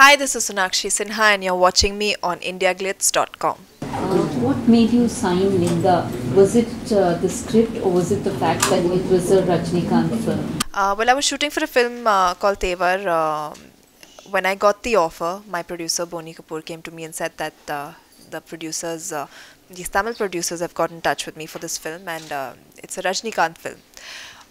Hi, this is Sonakshi Sinha, and you're watching me on indiaglitz.com. What made you sign Lingaa? Was it the script or was it the fact that it was a Rajnikant film? I was shooting for a film called Tevar. When I got the offer, my producer Boni Kapoor came to me and said that the producers, these Tamil producers, have got in touch with me for this film, and it's a Rajnikant film.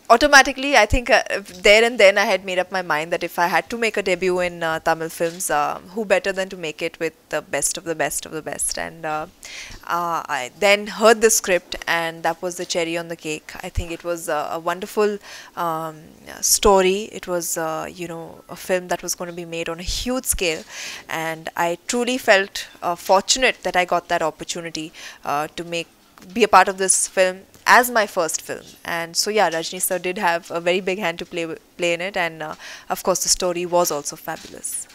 Automatically, I think there and then I had made up my mind that if I had to make a debut in Tamil films, who better than to make it with the best of the best of the best. And I then heard the script, and that was the cherry on the cake. I think it was a wonderful story. It was, a film that was going to be made on a huge scale, and I truly felt fortunate that I got that opportunity to be a part of this film as my first film. And so yeah, Rajni sir did have a very big hand to play in it, and of course the story was also fabulous.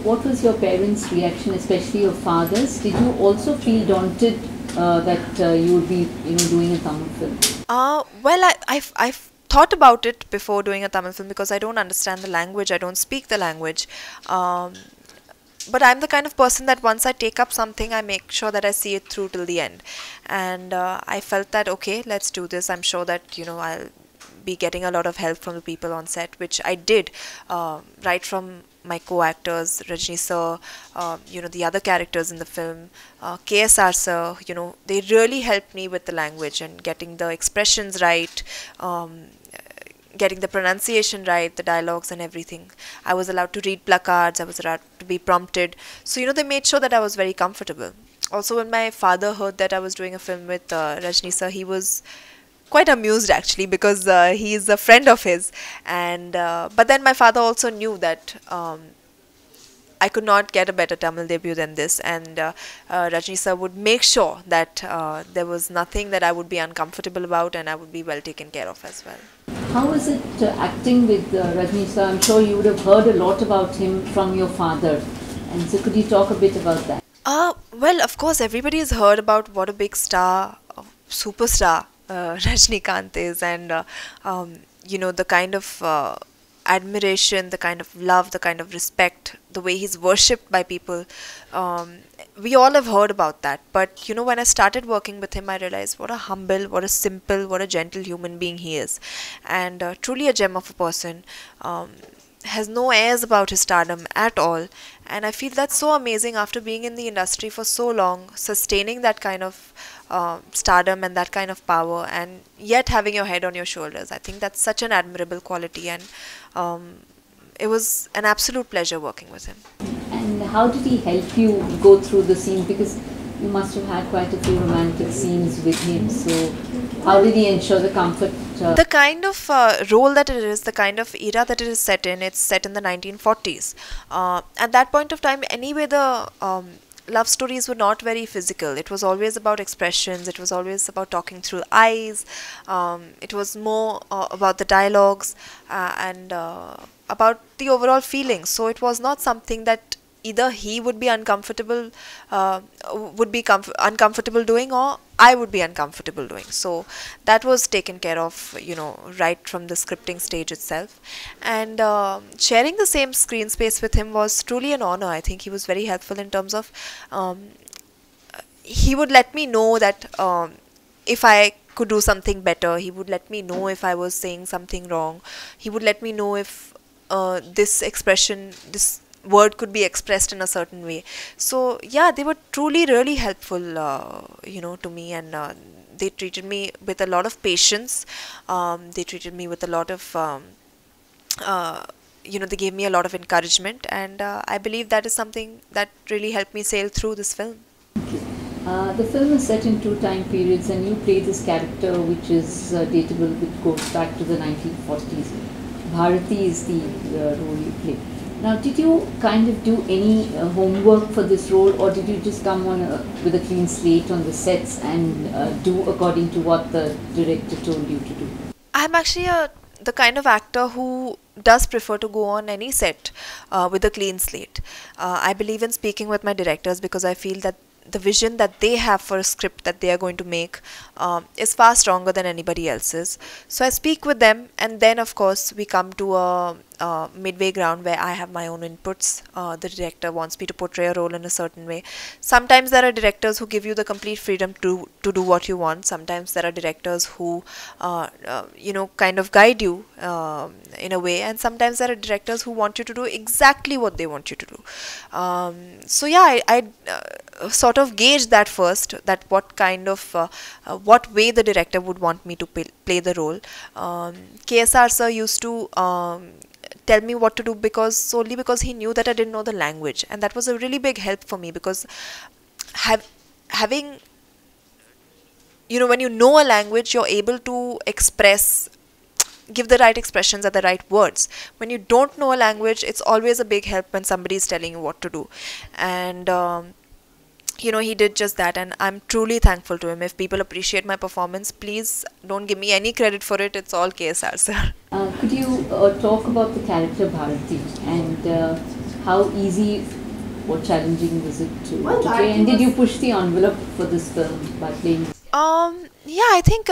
What was your parents' reaction, especially your father's? Did you also feel daunted that you would be doing a Tamil film? I've thought about it before doing a Tamil film because I don't understand the language, I don't speak the language. But I'm the kind of person that once I take up something, I make sure that I see it through till the end. And I felt that, okay, let's do this. I'm sure that, I'll be getting a lot of help from the people on set, which I did, right from my co-actors, Rajni sir, the other characters in the film, KSR sir, they really helped me with the language and getting the expressions right, getting the pronunciation right, the dialogues and everything. I was allowed to read placards, I was allowed to be prompted. So, they made sure that I was very comfortable. Also, when my father heard that I was doing a film with Rajni sir, he was quite amused actually, because he is a friend of his. And but then my father also knew that I could not get a better Tamil debut than this, and Rajni sir would make sure that there was nothing that I would be uncomfortable about, and I would be well taken care of as well. How was it acting with Rajni sir? I'm sure you would have heard a lot about him from your father, and so could you talk a bit about that? Well, of course, everybody has heard about what a big star, superstar Rajnikant is, and the kind of admiration, the kind of love, the kind of respect, the way he's worshipped by people. We all have heard about that. But, when I started working with him, I realized what a humble, what a simple, what a gentle human being he is. And truly a gem of a person. Has no airs about his stardom at all. And I feel that's so amazing after being in the industry for so long, sustaining that kind of stardom and that kind of power, and yet having your head on your shoulders. I think that's such an admirable quality, and it was an absolute pleasure working with him. And how did he help you go through the scene? Because you must have had quite a few romantic scenes with him. So how did he ensure the comfort? The kind of role that it is, the kind of era that it is set in, it's set in the 1940s. At that point of time, anyway, the love stories were not very physical. It was always about expressions. It was always about talking through eyes. It was more about the dialogues and about the overall feelings. So it was not something that either he would be uncomfortable, uncomfortable doing, or I would be uncomfortable doing. So that was taken care of, right from the scripting stage itself. And sharing the same screen space with him was truly an honor. I think he was very helpful in terms of he would let me know that if I could do something better. He would let me know if I was saying something wrong. He would let me know if this expression, this word could be expressed in a certain way. So yeah, they were truly really helpful to me, and they treated me with a lot of patience. They treated me with a lot of they gave me a lot of encouragement, and I believe that is something that really helped me sail through this film. The film is set in two time periods, and you play this character which is dateable, which goes back to the 1940s. Bharati is the role you play. Now, did you kind of do any homework for this role, or did you just come on with a clean slate on the sets and do according to what the director told you to do? I'm actually the kind of actor who does prefer to go on any set with a clean slate. I believe in speaking with my directors because I feel that the vision that they have for a script that they are going to make is far stronger than anybody else's. So I speak with them, and then of course we come to a midway ground where I have my own inputs. The director wants me to portray a role in a certain way. Sometimes there are directors who give you the complete freedom to do what you want. Sometimes there are directors who, kind of guide you in a way. And sometimes there are directors who want you to do exactly what they want you to do. So yeah, I sort of gauged that first, that what kind of, what way the director would want me to play the role. KSR sir used to tell me what to do solely because he knew that I didn't know the language, and that was a really big help for me because having, when you know a language, you're able to give the right expressions at the right words. When you don't know a language, it's always a big help when somebody is telling you what to do. And he did just that, and I'm truly thankful to him. If people appreciate my performance, please don't give me any credit for it. It's all KSR sir. Could you talk about the character Bharati and how easy or challenging was it to play? And did you push the envelope for this film by playing? Yeah, I think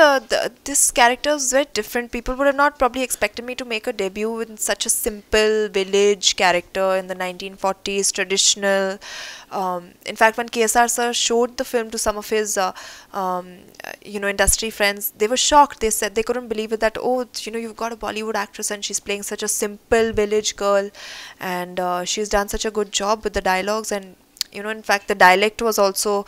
this character is very different. People would have not probably expected me to make a debut in such a simple village character in the 1940s, traditional. In fact, when KSR sir showed the film to some of his, industry friends, they were shocked. They said they couldn't believe it, that, oh, you've got a Bollywood actress and she's playing such a simple village girl, and she's done such a good job with the dialogues. And, in fact, the dialect was also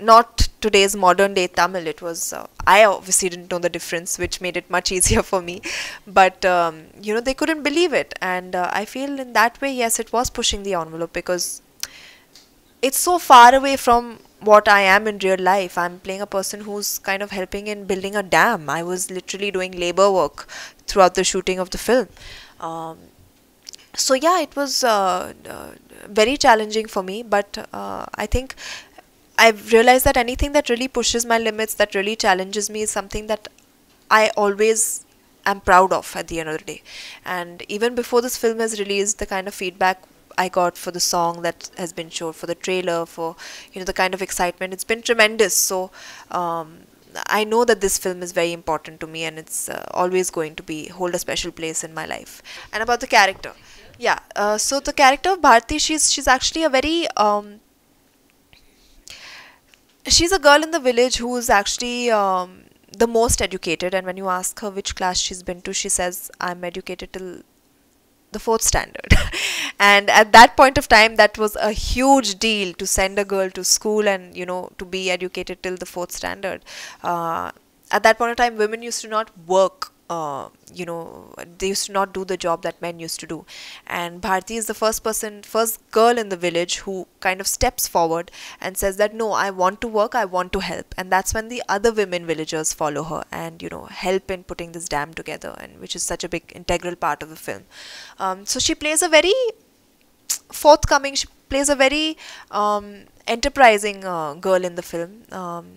not today's modern day Tamil. It was, I obviously didn't know the difference, which made it much easier for me. But, they couldn't believe it. And I feel in that way, yes, it was pushing the envelope because it's so far away from what I am in real life. I'm playing a person who's kind of helping in building a dam. I was literally doing labor work throughout the shooting of the film. So yeah, it was very challenging for me, but I think I've realized that anything that really pushes my limits, that really challenges me, is something that I always am proud of at the end of the day. And even before this film is released, the kind of feedback I got for the song that has been shown, for the trailer, for the kind of excitement, it's been tremendous. So I know that this film is very important to me, and it's always going to hold a special place in my life. And about the character, yeah. So the character of Bharti, she's actually a very she's a girl in the village who's actually the most educated. And when you ask her which class she's been to, she says, I'm educated till the 4th standard. And at that point of time, that was a huge deal, to send a girl to school and to be educated till the 4th standard. At that point of time, women used to not work. They used to not do the job that men used to do. And Bharti is the first girl in the village who kind of steps forward and says that, no, I want to work, I want to help. And that's when the other women villagers follow her and, help in putting this dam together, and which is such a big integral part of the film. So she plays a very she plays a very enterprising girl in the film.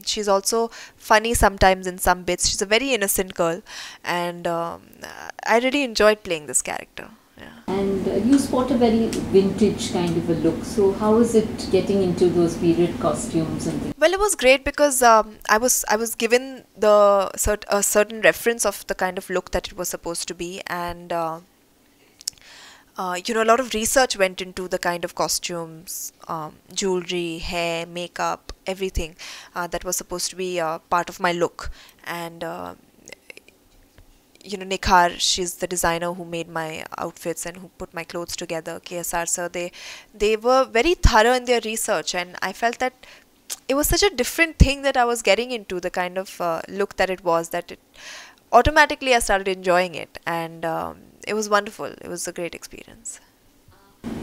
She's also funny sometimes in some bits. She's a very innocent girl, and I really enjoyed playing this character. Yeah. And you sport a very vintage kind of a look. So how is it getting into those period costumes and things? Well, it was great because I was given a certain reference of the kind of look that it was supposed to be, and a lot of research went into the kind of costumes, jewelry, hair, makeup, everything that was supposed to be part of my look. And Nikhar, she's the designer who made my outfits and who put my clothes together. KSR sir, they were very thorough in their research, and I felt that it was such a different thing that I was getting into, the kind of look that it was, that automatically I started enjoying it, and it was wonderful. It was a great experience.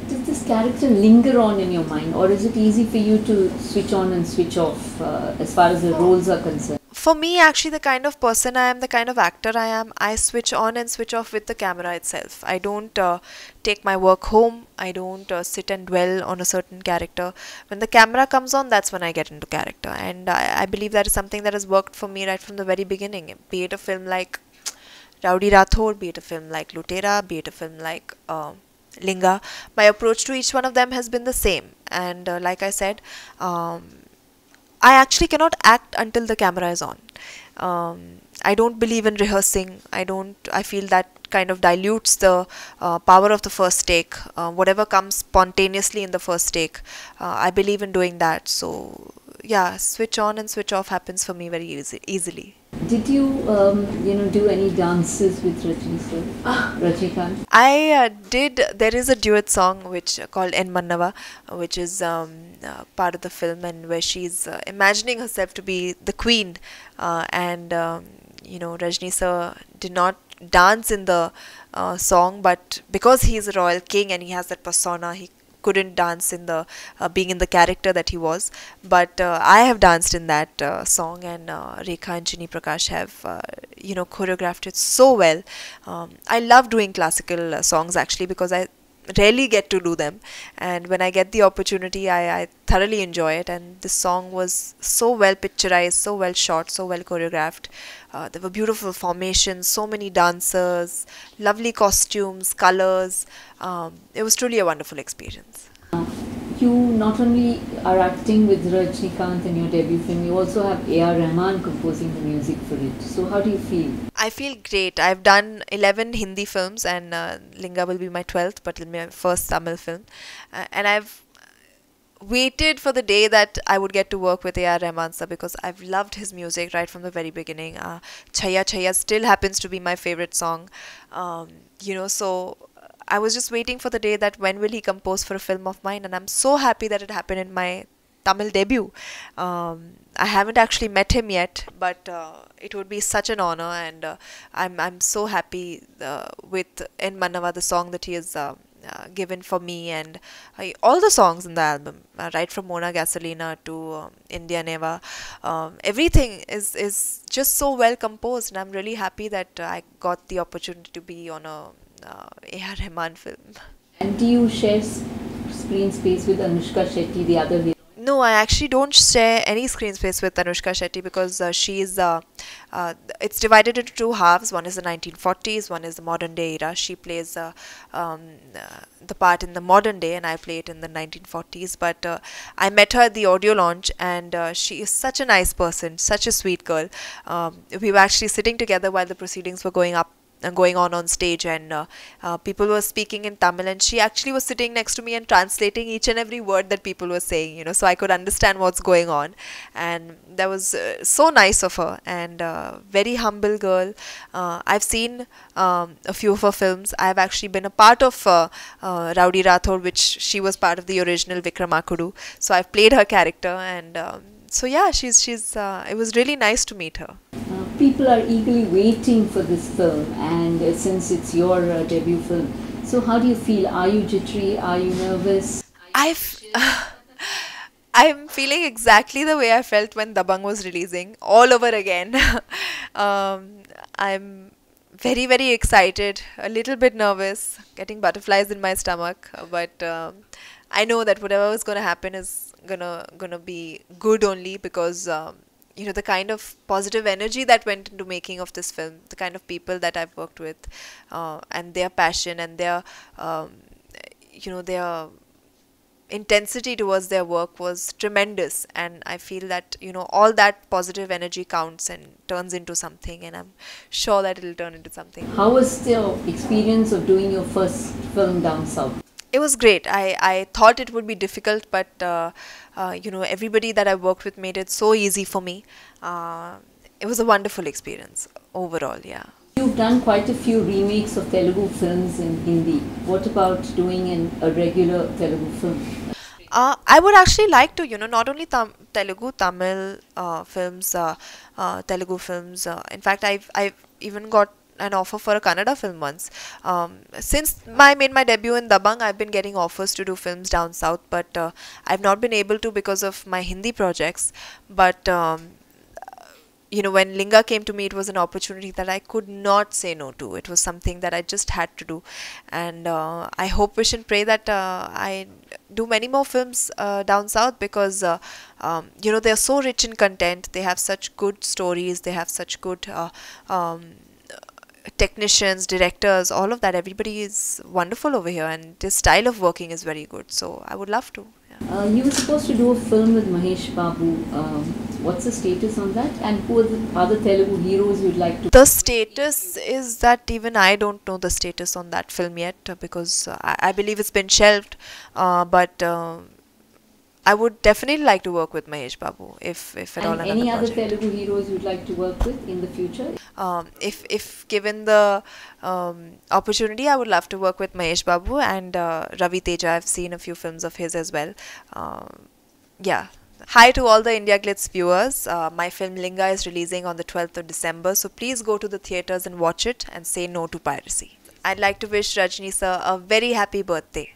Does this character linger on in your mind, or is it easy for you to switch on and switch off as far as the roles are concerned? For me, actually, the kind of person I am, the kind of actor I am, I switch on and switch off with the camera itself. I don't take my work home. I don't sit and dwell on a certain character. When the camera comes on, that's when I get into character. And I believe that is something that has worked for me right from the very beginning. Be it a film like Rowdy Rathod, be it a film like Lutera, be it a film like Lingaa, my approach to each one of them has been the same. And like I said, I actually cannot act until the camera is on. I don't believe in rehearsing. I feel that kind of dilutes the power of the first take. Whatever comes spontaneously in the first take, I believe in doing that. So yeah, switch on and switch off happens for me very easily. Did you, do any dances with Rajni sir? Rajnikant? I did. There is a duet song which called En Mannava, which is part of the film, and where she's imagining herself to be the queen, and Rajni sir did not dance in the song, but because he is a royal king and he has that persona, he couldn't dance in the being in the character that he was. But I have danced in that song, and Rekha and Chini Prakash have choreographed it so well. I love doing classical songs actually, because I rarely get to do them, and when I get the opportunity, I thoroughly enjoy it. And this song was so well picturized, so well shot, so well choreographed. There were beautiful formations, so many dancers, lovely costumes, colors. It was truly a wonderful experience. You not only are acting with Rajnikant in your debut film, you also have A.R. Rahman composing the music for it. So how do you feel? I feel great. I've done 11 Hindi films, and Lingaa will be my 12th, but it'll be my first Tamil film. And I've waited for the day that I would get to work with A.R. Rahman sir, because I've loved his music right from the very beginning. Chaya Chaya still happens to be my favorite song. So I was just waiting for the day that when will he compose for a film of mine, and I'm so happy that it happened in my Tamil debut. I haven't actually met him yet, but it would be such an honor, and I'm so happy with En Mannava, the song that he has given for me, and all the songs in the album, right from Mona Gasolina to India Neva. Everything is just so well composed, and I'm really happy that I got the opportunity to be on a A.R. Rahman film. And do you share screen space with Anushka Shetty, the other hero? No, I actually don't share any screen space with Anushka Shetty, because it's divided into two halves. One is the 1940s, one is the modern day era. She plays the part in the modern day, and I play it in the 1940s. But I met her at the audio launch, and she is such a nice person, such a sweet girl. We were actually sitting together while the proceedings were going on stage, and people were speaking in Tamil, and she actually was sitting next to me and translating each and every word that people were saying, so I could understand what's going on. And that was so nice of her, and very humble girl. I've seen a few of her films. I've actually been a part of Rowdy Rathod, which she was part of the original Vikramakudu, so I've played her character, and so yeah, she's it was really nice to meet her. People are eagerly waiting for this film, and since it's your debut film, so how do you feel? Are you jittery? Are you nervous? I'm feeling exactly the way I felt when Dabang was releasing, all over again. I'm very, very excited, a little bit nervous, getting butterflies in my stomach, but I know that whatever is going to happen is gonna be good, only because the kind of positive energy that went into making of this film, the kind of people that I've worked with, and their passion and their their intensity towards their work was tremendous. And I feel that all that positive energy counts and turns into something, and I'm sure that it'll turn into something. How was the experience of doing your first film down south? It was great. I thought it would be difficult, but everybody that I worked with made it so easy for me. It was a wonderful experience overall, yeah. You've done quite a few remakes of Telugu films in Hindi. What about doing a regular Telugu film? I would actually like to, not only Telugu, Tamil films, Telugu films. In fact, I've even got an offer for a Kannada film once. Since I made my debut in Dabang, I've been getting offers to do films down south, but I've not been able to because of my Hindi projects. But when Lingaa came to me, it was an opportunity that I could not say no to. It was something that I just had to do, and I hope, wish, and pray that I do many more films down south, because they're so rich in content. They have such good stories. They have such good technicians, directors, all of that. Everybody is wonderful over here, and this style of working is very good. So I would love to. Yeah. You were supposed to do a film with Mahesh Babu. What's the status on that? And who are the other Telugu heroes you'd like to? The status is that even I don't know the status on that film yet, because I believe it's been shelved. But I would definitely like to work with Mahesh Babu if at all And another any other project. Telugu heroes you'd like to work with in the future? If given the opportunity, I would love to work with Mahesh Babu and Ravi Teja. I've seen a few films of his as well. Yeah. Hi to all the India Glitz viewers. My film Lingaa is releasing on the 12th of December, so please go to the theatres and watch it and say no to piracy. I'd like to wish Rajni sir a very happy birthday.